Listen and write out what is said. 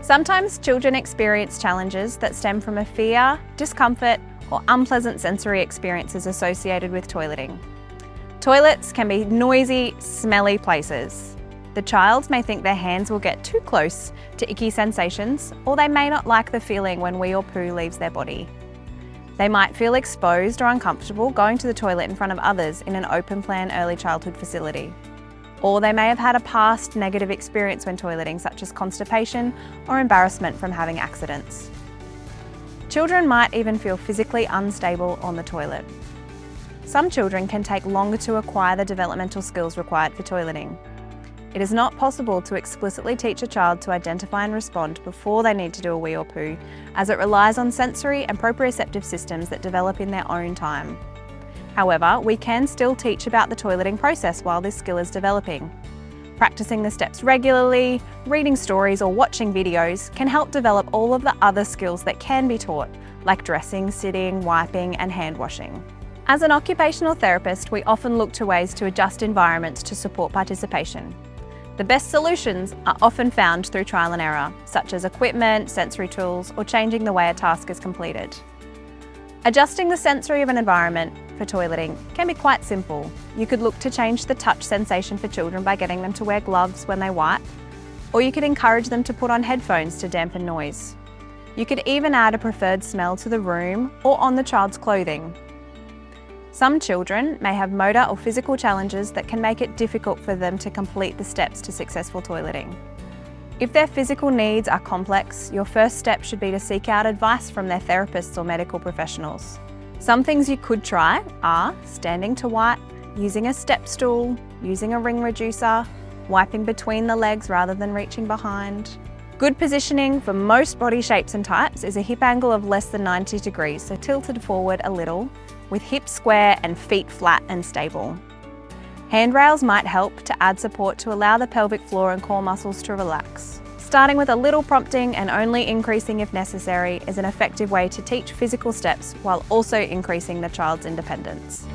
Sometimes children experience challenges that stem from a fear, discomfort, or unpleasant sensory experiences associated with toileting. Toilets can be noisy, smelly places. The child may think their hands will get too close to icky sensations, or they may not like the feeling when wee or poo leaves their body. They might feel exposed or uncomfortable going to the toilet in front of others in an open-plan early childhood facility. Or they may have had a past negative experience when toileting, such as constipation or embarrassment from having accidents. Children might even feel physically unstable on the toilet. Some children can take longer to acquire the developmental skills required for toileting. It is not possible to explicitly teach a child to identify and respond before they need to do a wee or poo, as it relies on sensory and proprioceptive systems that develop in their own time. However, we can still teach about the toileting process while this skill is developing. Practicing the steps regularly, reading stories or watching videos can help develop all of the other skills that can be taught, like dressing, sitting, wiping and hand washing. As an occupational therapist, we often look to ways to adjust environments to support participation. The best solutions are often found through trial and error, such as equipment, sensory tools, or changing the way a task is completed. Adjusting the sensory of an environment for toileting can be quite simple. You could look to change the touch sensation for children by getting them to wear gloves when they wipe, or you could encourage them to put on headphones to dampen noise. You could even add a preferred smell to the room or on the child's clothing. Some children may have motor or physical challenges that can make it difficult for them to complete the steps to successful toileting. If their physical needs are complex, your first step should be to seek out advice from their therapists or medical professionals. Some things you could try are standing to wipe, using a step stool, using a ring reducer, wiping between the legs rather than reaching behind. Good positioning for most body shapes and types is a hip angle of less than 90 degrees, so tilted forward a little, with hips square and feet flat and stable. Handrails might help to add support to allow the pelvic floor and core muscles to relax. Starting with a little prompting and only increasing if necessary is an effective way to teach physical steps while also increasing the child's independence.